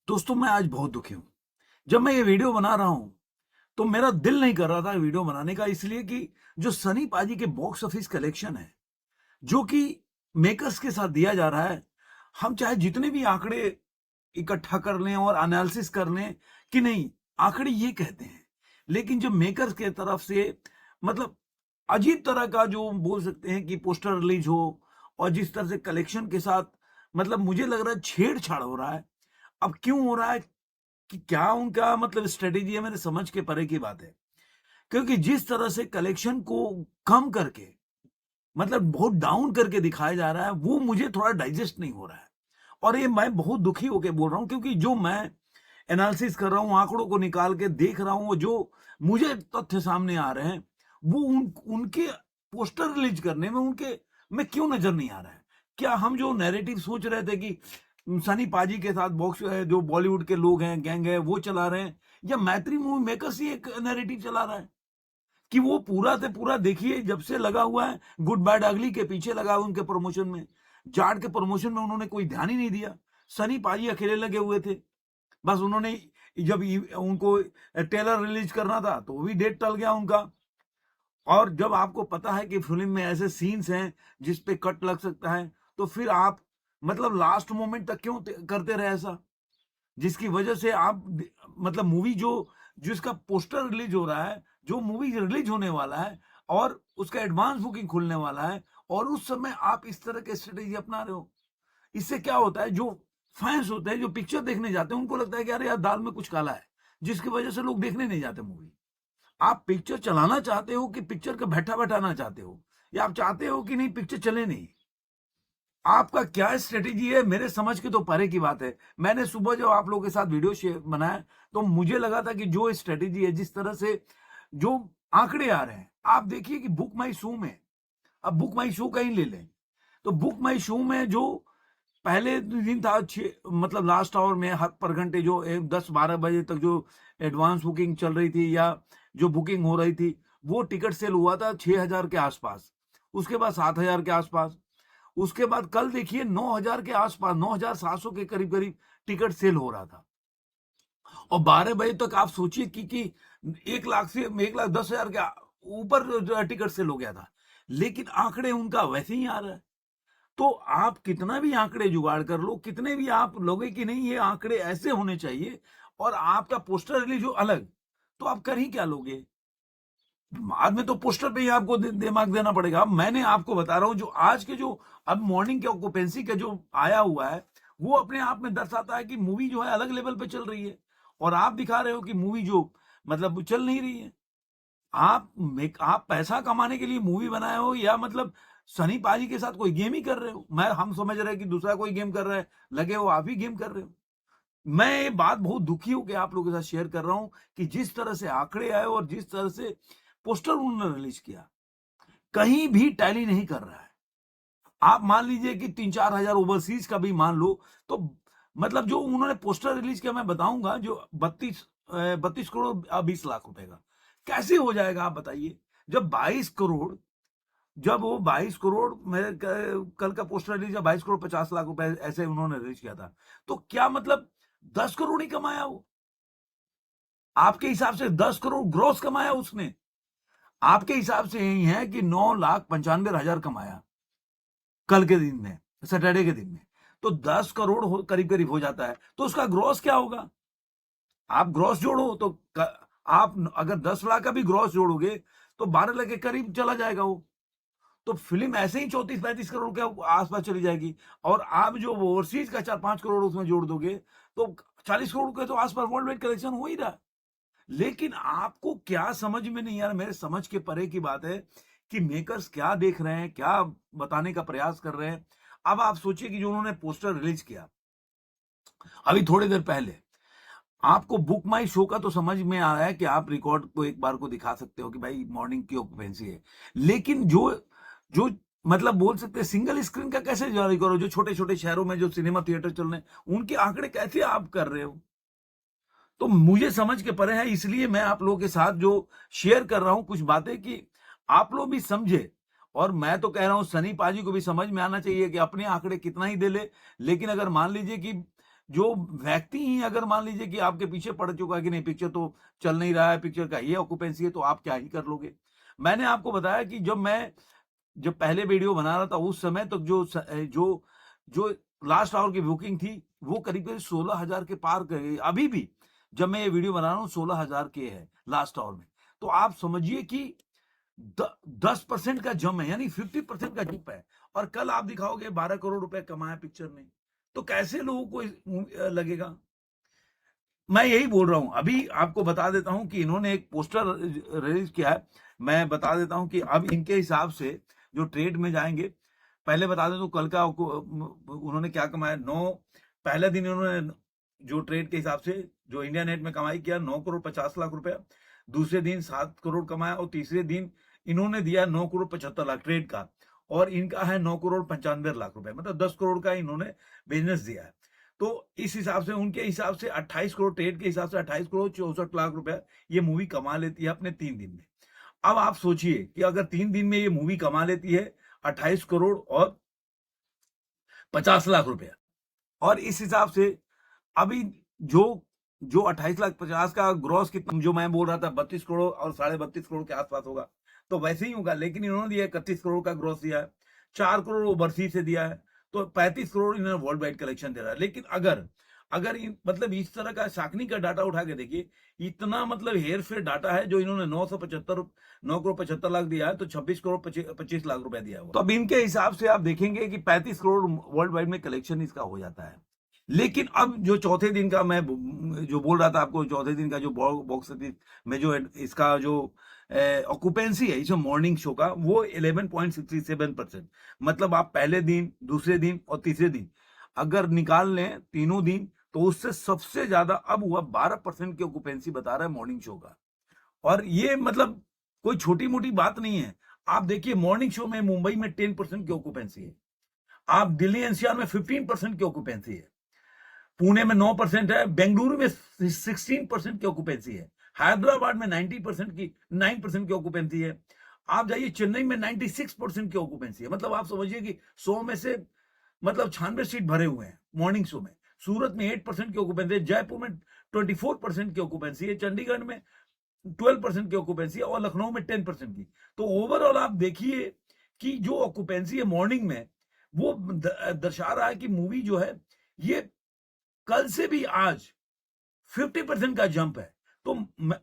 दोस्तों मैं आज बहुत दुखी हूँ। जब मैं ये वीडियो बना रहा हूँ, तो मेरा दिल नहीं कर रहा था वीडियो बनाने का इसलिए कि जो सनी पाजी के बॉक्स ऑफिस कलेक्शन है, जो कि मेकर्स के साथ दिया जा रहा है, हम चाहे जितने भी आंकड़े इकट्ठा कर लें और एनालिसिस कर लें कि नहीं, आंकड़े ये कहते हैं। लेकिन जो मेकर्स के तरफ से मतलब अजीब तरह का जो बोल सकते हैं कि पोस्टर रिलीज हो और जिस तरह से कलेक्शन के साथ मतलब मुझे लग रहा है छेड़छाड़ हो रहा है। अब क्यों हो रहा है कि क्या उनका मतलब स्ट्रेटेजी है, मेरे समझ के परे की बात है। क्योंकि जिस तरह से कलेक्शन को कम करके मतलब बहुत डाउन करके दिखाया जा रहा है, वो मुझे थोड़ा डाइजेस्ट नहीं हो रहा है। और ये मैं बहुत दुखी होके बोल रहा हूँ क्योंकि जो मैं एनालिसिस कर रहा हूँ, आंकड़ों को निकाल के देख रहा हूँ, जो मुझे तथ्य सामने आ रहे हैं, वो उनके पोस्टर रिलीज करने में उनके में क्यों नजर नहीं आ रहा है। क्या हम जो नैरेटिव सोच रहे थे कि सनी पाजी के साथ बॉक्स जो बॉलीवुड के लोग हैं, गैंग है, वो चला रहे हैं, या मैत्री मूवी मेकर्स ही एक नैरेटिव चला रहा है कि वो पूरा से पूरा देखिए जब से लगा हुआ है गुड बैड अगली के पीछे लगा हुआ उनके प्रमोशन में। जाट के प्रमोशन में उन्होंने कोई ध्यान ही नहीं दिया। सनी पाजी अकेले लगे हुए थे। बस उन्होंने जब उनको ट्रेलर रिलीज करना था तो वो भी डेट टल गया उनका। और जब आपको पता है कि फिल्म में ऐसे सीन्स हैं जिस पे कट लग सकता है, तो फिर आप मतलब लास्ट मोमेंट तक क्यों करते रहे ऐसा, जिसकी वजह से आप मतलब मूवी जो जिसका पोस्टर रिलीज हो रहा है, जो मूवी रिलीज होने वाला है और उसका एडवांस बुकिंग खुलने वाला है, और उस समय आप इस तरह के स्ट्रेटेजी अपना रहे हो। इससे क्या होता है, जो फैंस होते हैं, जो पिक्चर देखने जाते हैं, उनको लगता है कि अरे यार दाल में कुछ काला है, जिसकी वजह से लोग देखने नहीं जाते मूवी। आप पिक्चर चलाना चाहते हो कि पिक्चर का बैठा बैठाना चाहते हो, या आप चाहते हो कि नहीं पिक्चर चले नहीं। आपका क्या स्ट्रेटेजी है, मेरे समझ के तो परे की बात है। मैंने सुबह जब आप लोगों के साथ वीडियो शेयर बनाया, तो मुझे लगा था कि जो स्ट्रेटेजी है, जिस तरह से जो आंकड़े आ रहे हैं, आप देखिए कि बुक माई शो में, अब बुक माई शो कहीं ले लें, तो बुक माई शो में जो पहले दिन था मतलब लास्ट आवर में हर पर घंटे जो 10-12 बजे तक जो एडवांस बुकिंग चल रही थी या जो बुकिंग हो रही थी, वो टिकट सेल हुआ था 6,000 के आसपास, उसके बाद 7,000 के आसपास, उसके बाद कल देखिए 9,000 के आसपास, 9,700 के करीब करीब टिकट सेल हो रहा था। और 12 बजे तक आप सोचिए कि 1 लाख से 1,10,000 के ऊपर टिकट सेल हो गया था। लेकिन आंकड़े उनका वैसे ही आ रहा है। तो आप कितना भी आंकड़े जुगाड़ कर लो, कितने भी आप लोगे कि नहीं ये आंकड़े ऐसे होने चाहिए, और आपका पोस्टर रिलीज हो अलग, तो आप कर ही क्या लोगे। बाद में तो पोस्टर पे ही आपको दिमाग देना पड़ेगा। अब मैंने आपको बता रहा हूं, जो आज के जो अब मॉर्निंग के ऑक्यूपेंसी का जो आया हुआ है, वो अपने आप में दर्शाता है कि मूवी जो है अलग लेवल पे चल रही है, और आप दिखा रहे हो कि मूवी जो मतलब चल नहीं रही है। आप पैसा कमाने के लिए मूवी बनाए हो, या मतलब सनी पाजी के साथ कोई गेम ही कर रहे हो। हम समझ रहे हैं कि दूसरा कोई गेम कर रहा है, लगे हो आप ही गेम कर रहे हो। मैं ये बात बहुत दुखी होकर आप लोगों के साथ शेयर कर रहा हूं कि जिस तरह से आंकड़े आए और जिस तरह से पोस्टर उन्होंने रिलीज किया, कहीं भी टैली नहीं कर रहा है। आप मान लीजिए कि 3-4 हजार ओवरसीज का भी मान लो, तो मतलब जो उन्होंने पोस्टर रिलीज किया, मैं बताऊंगा, जो 32 करोड़ 20 लाख रुपए का कैसे हो जाएगा आप बताइए। जब 22 करोड़, जब वो 22 करोड़ मेरे कल का पोस्टर रिलीज 22 करोड़ 50 लाख रुपए ऐसे उन्होंने रिलीज किया था, तो क्या मतलब 10 करोड़ ही कमाया वो। आपके हिसाब से 10 करोड़ ग्रॉस कमाया उसने। आपके हिसाब से यही है कि 9,95,000 कमाया कल के दिन में, सैटरडे के दिन में। तो 10 करोड़ करीब करीब हो जाता है, तो उसका ग्रॉस क्या होगा। आप ग्रॉस जोड़ो तो आप अगर 10 लाख का भी ग्रॉस जोड़ोगे तो 12 लाख के करीब चला जाएगा वो। तो फिल्म ऐसे ही 34-35 करोड़ के आसपास चली जाएगी। और आप जो ओवरसीज का 4-5 करोड़ उसमें जोड़ दोगे, तो 40 करोड़ के तो आसपास वर्ल्ड वाइड कलेक्शन हो ही रहा। लेकिन आपको क्या समझ में नहीं आ रहा, मेरे समझ के परे की बात है कि मेकर्स क्या देख रहे हैं, क्या बताने का प्रयास कर रहे हैं। अब आप सोचिए कि जो उन्होंने पोस्टर रिलीज किया अभी थोड़ी देर पहले, आपको बुक माई शो का तो समझ में आ रहा है कि आप रिकॉर्ड को एक बार को दिखा सकते हो कि भाई मॉर्निंग की ऑक्यूपेंसी है। लेकिन जो जो मतलब बोल सकते हैं सिंगल स्क्रीन का कैसे जारी करो, जो छोटे छोटे शहरों में जो सिनेमा थिएटर चल रहे हैं उनके आंकड़े कैसे आप कर रहे हो। तो मुझे समझ के परे है, इसलिए मैं आप लोगों के साथ जो शेयर कर रहा हूं कुछ बातें कि आप लोग भी समझे। और मैं तो कह रहा हूं सनी पाजी को भी समझ में आना चाहिए कि अपने आंकड़े कितना ही दे ले, लेकिन अगर मान लीजिए कि जो व्यक्ति ही अगर मान लीजिए कि आपके पीछे पड़ चुका है कि नहीं पिक्चर तो चल नहीं रहा है, पिक्चर का ये ऑक्यूपेंसी है, तो आप क्या ही कर लोगे। मैंने आपको बताया कि जब पहले वीडियो बना रहा था उस समय तक जो जो लास्ट आवर की बुकिंग थी वो करीब 16,000 के पार कर गई। अभी भी जब मैं ये वीडियो बना रहा हूँ 16,000 के है लास्ट आवर में। तो आप समझिए कि 10% का जम है, यानी 50% का जंप है। और कल आप दिखाओगे 12 करोड़ रुपए कमाया पिक्चर ने, तो कैसे लोगों को लगेगा। मैं यही बोल रहा हूं। अभी आपको बता देता हूं कि इन्होंने एक पोस्टर रिलीज किया है। मैं बता देता हूं कि अब इनके हिसाब से जो ट्रेड में जाएंगे, पहले बता दें तो कल का उन्होंने क्या कमाया। पहले दिन इन्होंने जो ट्रेड के हिसाब से जो इंडिया नेट में कमाई किया 9 करोड़ 50 लाख रुपया, दूसरे दिन 7 करोड़ कमाया और तीसरे दिन इन्होंने दिया 9 करोड़ 75 लाख ट्रेड का, और इनका है 9 करोड़ 95 लाख रुपए, मतलब 10 करोड़ का इन्होंने बिजनेस दिया है। तो इस हिसाब से उनके हिसाब से 28 करोड़ ट्रेड के हिसाब से 28 करोड़ 64 लाख रुपया ये मूवी कमा लेती है अपने 3 दिन में। अब आप सोचिए कि अगर 3 दिन में ये मूवी कमा लेती है 28 करोड़ और 50 लाख रुपया, और इस हिसाब से अभी जो जो 28 लाख 50 का ग्रॉस कितना जो मैं बोल रहा था 32 करोड़ और 32.5 करोड़ के आसपास होगा, तो वैसे ही होगा। लेकिन इन्होंने दिया 31 करोड़ का ग्रॉस दिया है, 4 करोड़ ओवरसीज से दिया है, तो 35 करोड़ इन्होंने वर्ल्ड वाइड कलेक्शन दे रहा है। लेकिन अगर मतलब इस तरह का शाकनी का डाटा उठा के देखिए, इतना मतलब हेर फेर डाटा है। जो इन्होंने 9 करोड़ 75 लाख दिया है, तो 26 करोड़ 25 लाख रुपया दिया हुआ। तो अब इनके हिसाब से आप देखेंगे कि 35 करोड़ वर्ल्ड वाइड में कलेक्शन इसका हो जाता है। लेकिन अब जो चौथे दिन का मैं जो बोल रहा था आपको, चौथे दिन का जो बॉक्स ऑफिस में जो इसका जो ऑक्यूपेंसी है इस मॉर्निंग शो का, वो 11.67%। मतलब आप पहले दिन, दूसरे दिन और तीसरे दिन अगर निकाल लें तीनों दिन, तो उससे सबसे ज्यादा अब हुआ 12% की ऑक्यूपेंसी बता रहा है मॉर्निंग शो का। और ये मतलब कोई छोटी मोटी बात नहीं है। आप देखिए मॉर्निंग शो में मुंबई में 10% की ऑक्यूपेंसी है, आप दिल्ली एनसीआर में 15% की ऑक्यूपेंसी है, पुणे में 9% है, बेंगलुरु में 16% की ऑक्यूपेंसी है, हैदराबाद में 9% की ऑक्यूपेंसी है, आप जाइए चेन्नई में 96% की ऑक्यूपेंसी है। मतलब आप समझिए कि 100 में से मतलब 96 सीट भरे हुए हैं मॉर्निंग शो में। सूरत में 8% की ऑक्यूपेंसी है, जयपुर में 24% की ऑक्यूपेंसी है, चंडीगढ़ में 12% की ऑक्यूपेंसी है और लखनऊ में 10% की। तो ओवरऑल आप देखिए कि जो ऑक्यूपेंसी है मॉर्निंग में, वो दर्शा रहा है कि मूवी जो है ये कल से भी आज 50% का जंप है। तो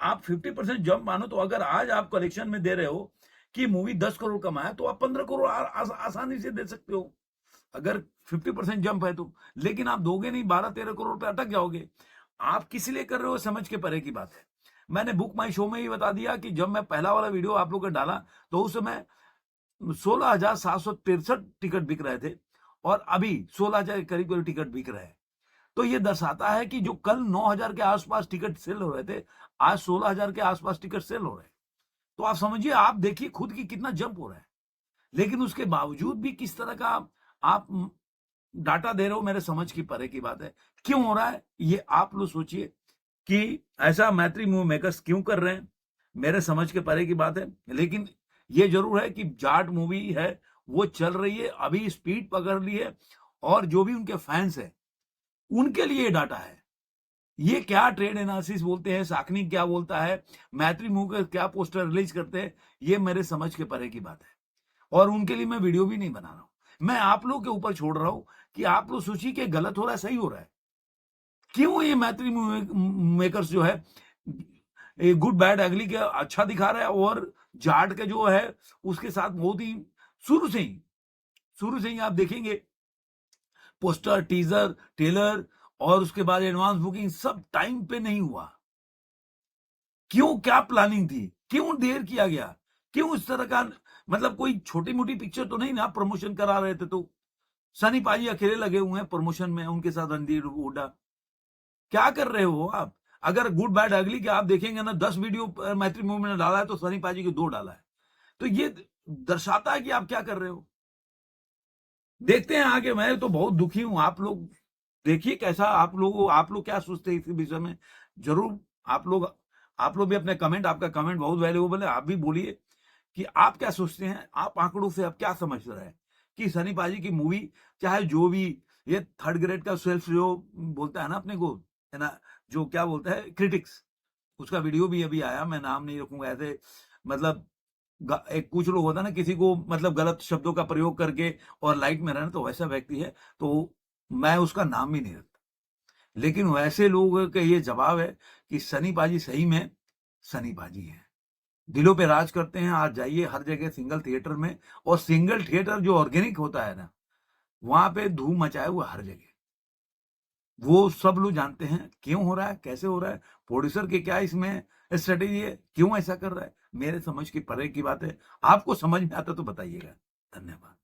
आप 50% जंप मानो, तो अगर आज आप कलेक्शन में दे रहे हो कि मूवी 10 करोड़ कमाया, तो आप 15 करोड़ आसानी से दे सकते हो अगर 50% जंप है तो। लेकिन आप दोगे नहीं, 12-13 करोड़ पे अटक जाओगे। आप किस लिए कर रहे हो समझ के परे की बात है। मैंने बुक माई शो में ही बता दिया कि जब मैं पहला वाला वीडियो आप लोग का डाला, तो उस समय 16,763 टिकट बिक रहे थे, और अभी 16,000 के करीब करीब टिकट बिक रहे हैं। तो ये दर्शाता है कि जो कल 9,000 के आसपास टिकट सेल हो रहे थे, आज 16,000 के आसपास टिकट सेल हो रहे हैं। तो आप समझिए, आप देखिए खुद की कितना जंप हो रहा है। लेकिन उसके बावजूद भी किस तरह का आप डाटा दे रहे हो, मेरे समझ की परे की बात है। क्यों हो रहा है ये आप लोग सोचिए कि ऐसा मैत्री मूवी मेकर्स क्यों कर रहे हैं, मेरे समझ के परे की बात है। लेकिन ये जरूर है कि जाट मूवी है वो चल रही है, अभी स्पीड पकड़ ली है, और जो भी उनके फैंस है उनके लिए डाटा है। ये क्या ट्रेड एनालिसिस बोलते हैं, साकनी क्या बोलता है, मैत्री मूवी क्या पोस्टर रिलीज करते हैं, ये मेरे समझ के परे की बात है। और उनके लिए मैं वीडियो भी नहीं बना रहा हूं, मैं आप लोग के ऊपर छोड़ रहा हूं कि आप लोग सोचिए कि गलत हो रहा है सही हो रहा है। क्यों ये मैत्री मेकर्स जो है गुड बैड अगली के अच्छा दिखा रहा है, और जाट के जो है उसके साथ बहुत ही शुरू से ही आप देखेंगे पोस्टर, टीजर, ट्रेलर और उसके बाद एडवांस बुकिंग सब टाइम पे नहीं हुआ। क्यों, क्या प्लानिंग थी, क्यों देर किया गया, क्यों इस तरह का, मतलब कोई छोटी मोटी पिक्चर तो नहीं ना प्रमोशन करा रहे थे। तो सनी पाजी अकेले लगे हुए हैं प्रमोशन में, उनके साथ रणदीप हुड्डा। क्या कर रहे हो आप। अगर गुड बैड अगली के आप देखेंगे ना, 10 वीडियो मैत्री मूवी ने डाला है तो सनी पाजी के 2 डाला है। तो ये दर्शाता है कि आप क्या कर रहे हो। देखते हैं आगे। मैं तो बहुत दुखी हूं, आप लोग देखिए कैसा आप लोग क्या सोचते हैं इस विषय में। जरूर आप लोग भी अपने कमेंट, आपका कमेंट बहुत वैल्यूएबल है, आप भी बोलिए कि आप क्या सोचते हैं। आप आंकड़ों से आप क्या समझ रहे हैं कि सनी पाजी की मूवी चाहे जो भी ये थर्ड ग्रेड का सेल्फ जो बोलता है ना अपने को, है ना, जो क्या बोलता है क्रिटिक्स, उसका वीडियो भी अभी आया, मैं नाम नहीं रखूंगा, ऐसे मतलब एक कुछ लोग होता है ना किसी को मतलब गलत शब्दों का प्रयोग करके और लाइट में रहना, तो वैसा व्यक्ति है, तो मैं उसका नाम भी नहीं रखता। लेकिन वैसे लोगों का ये जवाब है कि सनी पाजी सही में सनी पाजी है, दिलों पे राज करते हैं। आज जाइए हर जगह सिंगल थिएटर में, और सिंगल थिएटर जो ऑर्गेनिक होता है ना, वहां पे धूम मचाए हुआ हर जगह, वो सब लोग जानते हैं क्यों हो रहा है, कैसे हो रहा है, प्रोड्यूसर की क्या इसमें स्ट्रेटेजी है, क्यों ऐसा कर रहा है। मेरे समझ की परे की बात है, आपको समझ में आता तो बताइएगा। धन्यवाद।